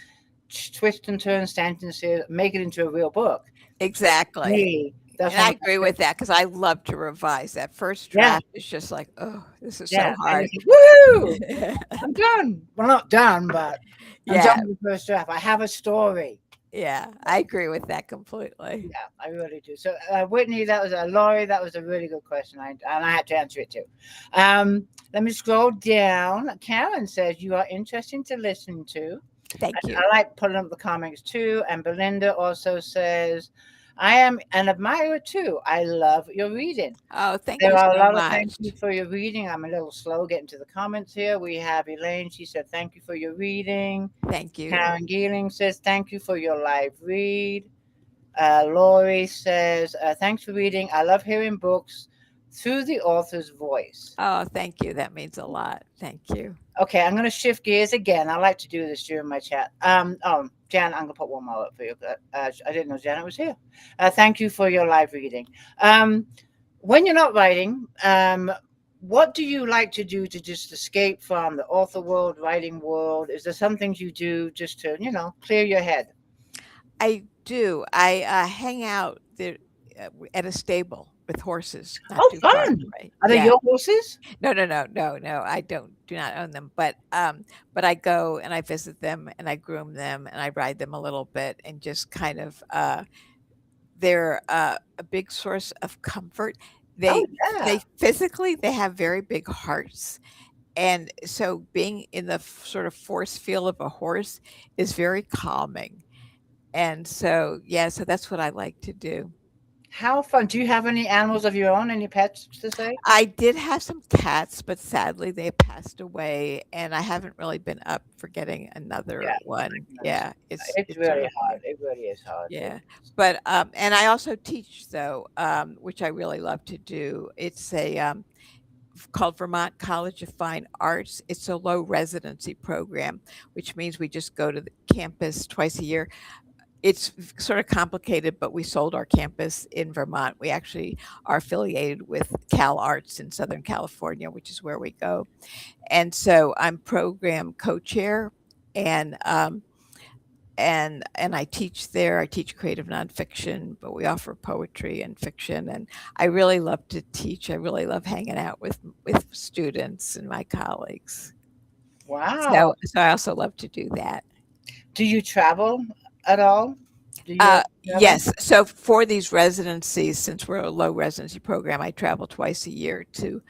twist and turn sentences, make it into a real book. Exactly. Me, that's And I one of agree my with that because I love to revise. That first yeah, draft is just like, oh, this is so yeah. And hard. it's like, woo! I'm done. Well, not done, but I'm Yeah, done with the first draft. I have a story. yeah, I agree with that completely. Yeah, I really do. So, Whitney, that was a Laurie. That was a really good question, and I had to answer it too. Let me scroll down. Karen says you are interesting to listen to. Thank you. I like pulling up the comics too. And Belinda also says, I am an admirer too. I love your reading. Oh, thank There you are a so lot of thank much. you for your reading. I'm a little slow getting to the comments here. We have Elaine. She said, thank you for your reading. Thank you. Karen Geeling says, thank you for your live read. Lori says, thanks for reading. I love hearing books through the author's voice. Oh, thank you. That means a lot. Thank you. Okay, I'm going to shift gears again. I like to do this during my chat. Jan, I'm going to put one more up for you. I didn't know Janet was here. Thank you for your live reading. When you're not writing, what do you like to do to just escape from the author world, writing world? Is there some things you do just to, clear your head? I do. I hang out there at a stable with horses, not Oh, too far fun. away. Are they Yeah. your horses? No, no, no, no, no. I do not own them, but I go and I visit them and I groom them and I ride them a little bit and just kind of they're a big source of comfort. Oh, They yeah. they physically they have very big hearts. And so being in the sort of force field of a horse is very calming. And so, yeah, so that's what I like to do. How fun. Do you have any animals of your own? Any pets to say? I did have some cats, but sadly they passed away, and I haven't really been up for getting another Yeah, I one. can Yeah, understand. It's it's sort really of hard. hard. It really is hard. Yeah, but and I also teach though, which I really love to do. It's called Vermont College of Fine Arts. It's a low residency program, which means we just go to the campus twice a year. It's sort of complicated, but we sold our campus in Vermont. We actually are affiliated with Cal Arts in Southern California, which is where we go. And so I'm program co-chair, and and I teach there. I teach creative nonfiction, but we offer poetry and fiction. And I really love to teach. I really love hanging out with students and my colleagues. Wow. So I also love to do that. Do you travel at all? Do you ever travel? Yes. So for these residencies, since we're a low residency program, I travel twice a year to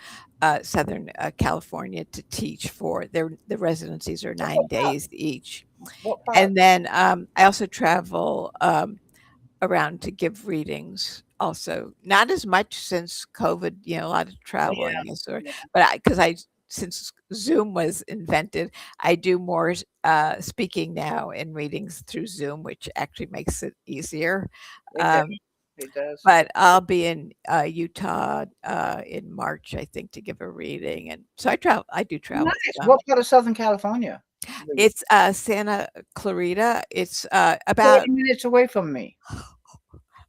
Southern California to teach for the residencies are What 9 days each. part? What part? And then I also travel around to give readings also. Not as much since COVID, a lot of Yeah. traveling is sort, Yeah. but because since Zoom was invented, I do more speaking now and readings through Zoom, which actually makes it easier. It does. Um, It does. but I'll be in Utah in March, I think, to give a reading, and so I do travel Nice. some. What part of Southern California? Were you? It's Santa Clarita. It's 30 about minutes away from me.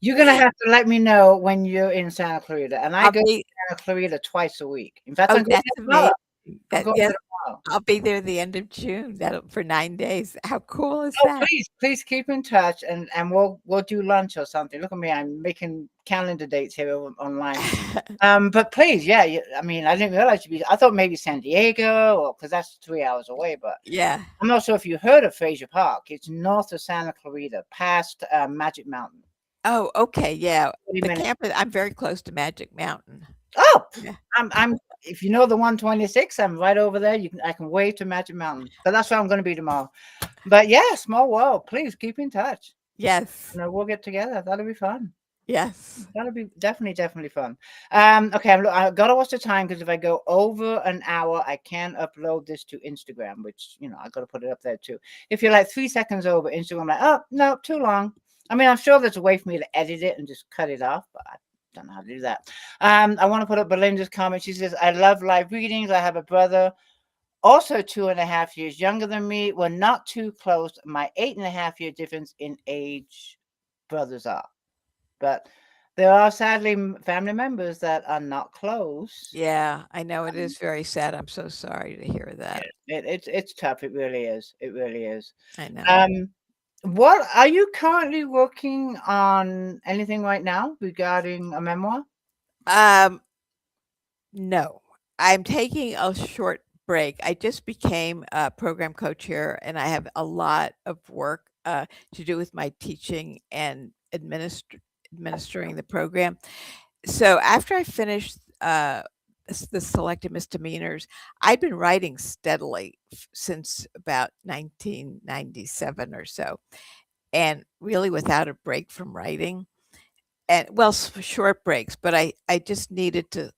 You're gonna have to let me know when you're in Santa Clarita, and I I'll go to be Santa Clarita twice a week. In fact, Oh, I'm going that's there tomorrow. amazing. I'm That going Yes, there tomorrow. I'll be there the end of June. That'll for 9 days. How cool is Oh, that? please keep in touch, and we'll do lunch or something. Look at me, I'm making calendar dates here online. But please, yeah, I mean, I didn't realize you'd be. I thought maybe San Diego, or because that's 3 hours away. But Yeah. I'm not sure if you heard of Fraser Park. It's north of Santa Clarita, past Magic Mountain. Oh, okay, yeah. 30 The minutes. campus I'm very close to Magic Mountain. Oh, Yeah. I'm. If you know the 126, I'm right over there. I can wave to Magic Mountain. But that's where I'm going to be tomorrow. But yeah, small world. Please keep in touch. Yes. We'll get together. That'll be fun. Yes. That'll be definitely fun. Okay, I gotta watch the time because if I go over an hour, I can upload this to Instagram, which I gotta put it up there too. If you're like 3 seconds over, Instagram like, oh no, too long. I mean, I'm sure there's a way for me to edit it and just cut it off, but I don't know how to do that. I want to put up Belinda's comment. She says, I love live readings. I have a brother, also 2.5 years younger than me. We're not too close. My 8.5 year difference in age brothers are. But there are sadly family members that are not close. Yeah, I know it is very sad. I'm so sorry to hear that. It's tough. It really is. It really is. I know. Um, what are you currently working on anything right now regarding a memoir? Um, no. I'm taking a short break. I just became a program co-chair, and I have a lot of work to do with my teaching and administering the program. So after I finished the selected misdemeanors, I'd been writing steadily since about 1997 or so, and really without a break from writing. And well, short breaks, but I just needed to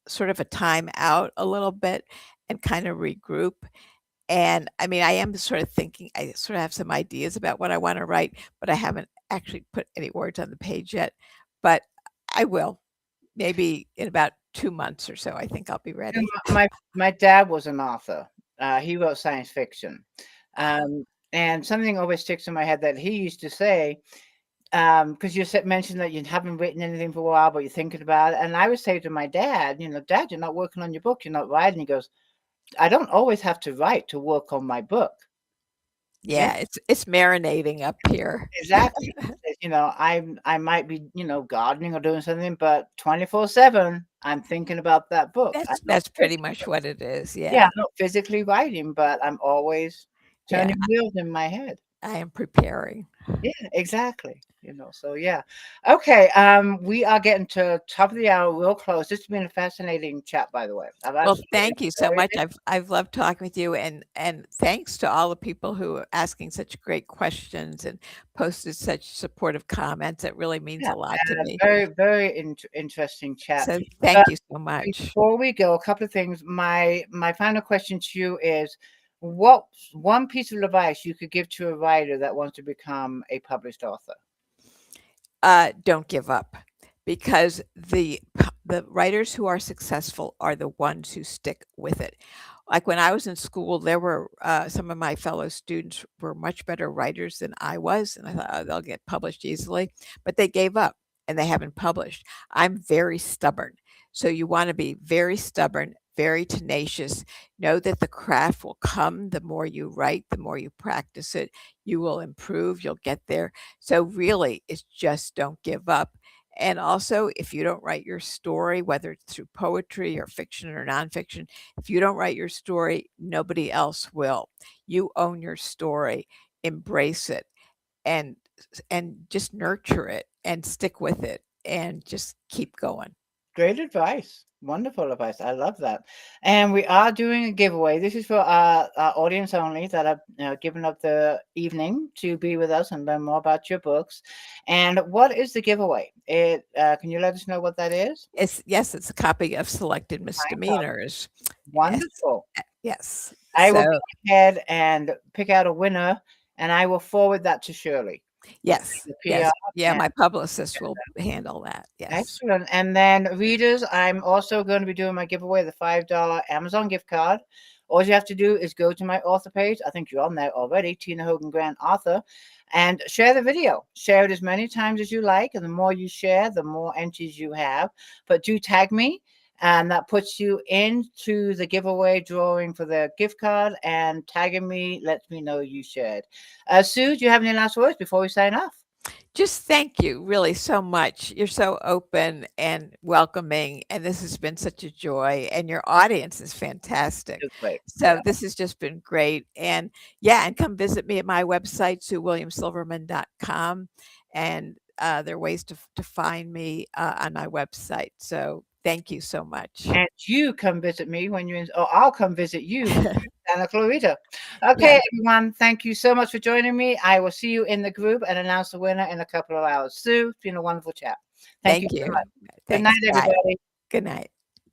sort of a time out a little bit and kind of regroup. And I mean, I am sort of thinking, I sort of have some ideas about what I want to write, but I haven't actually put any words on the page yet. But I will. Maybe in about 2 months or so, I think I'll be ready. My dad was an author. He wrote science fiction, and something always sticks in my head that he used to say. because you mentioned that you haven't written anything for a while, but you're thinking about it. And I would say to my dad, Dad, you're not working on your book, you're not writing. He goes, I don't always have to write to work on my book. Yeah, Yeah, it's marinating up here. exactly. I might be, gardening or doing something, but 24/7, I'm thinking about that book. That's pretty much what it is. Yeah, Yeah. I'm not physically writing, but I'm always Yeah, turning wheels in my head. I am preparing. Yeah, exactly. So yeah. Okay, we are getting to top of the hour, real close. This has been a fascinating chat, by the way. I've Well, absolutely thank you so enjoyed much. it. I've loved talking with you, and thanks to all the people who are asking such great questions and posted such supportive comments. It really means Yeah, a lot to me. very, very interesting chat. So But thank you so much. before we go, a couple of things. My final question to you is, what's one piece of advice you could give to a writer that wants to become a published author? Don't give up, because the writers who are successful are the ones who stick with it. Like when I was in school, there were some of my fellow students were much better writers than I was, and I thought, oh, they'll get published easily, but they gave up and they haven't published. I'm very stubborn, so you want to be very stubborn, very tenacious. Know that the craft will come. The more you write, the more you practice it, you will improve. You'll get there. So really, it's just don't give up. And also, if you don't write your story, whether it's through poetry or fiction or nonfiction, if you don't write your story, nobody else will. You own your story, embrace it, and just nurture it and stick with it and just keep going. Great advice. Wonderful advice. I love that. And we are doing a giveaway. This is for our audience only that have given up the evening to be with us and learn more about your books. And what is the giveaway? Can you let us know what that is? It's a copy of Selected Misdemeanors. Yes, Wonderful. yes. I will So go ahead and pick out a winner, and I will forward that to Shirley. yes, The yes, PR. yeah. My publicist will handle that. Yes. Excellent. And then readers, I'm also going to be doing my giveaway, the $5 Amazon gift card. All you have to do is go to my author page. I think you're on there already, Tina Hogan Grant author, and share the video. Share it as many times as you like. And the more you share, the more entries you have. But do tag me. And that puts you into the giveaway drawing for the gift card. And tagging me lets me know you shared. Sue, do you have any last words before we sign off? Just thank you really so much. You're so open and welcoming, and this has been such a joy, and your audience is fantastic. It's great. So this has just been great. And yeah, and come visit me at my website, SueWilliamSilverman.com. And there are ways to find me on my website. So thank you so much. And you come visit me when you're in, or I'll come visit you when you're in Santa Clarita. Okay, Yes, everyone, thank you so much for joining me. I will see you in the group and announce the winner in a couple of hours. Sue, it's been a wonderful chat. Thank you thank so you. much. Good Thanks. night, Bye. everybody. Good night.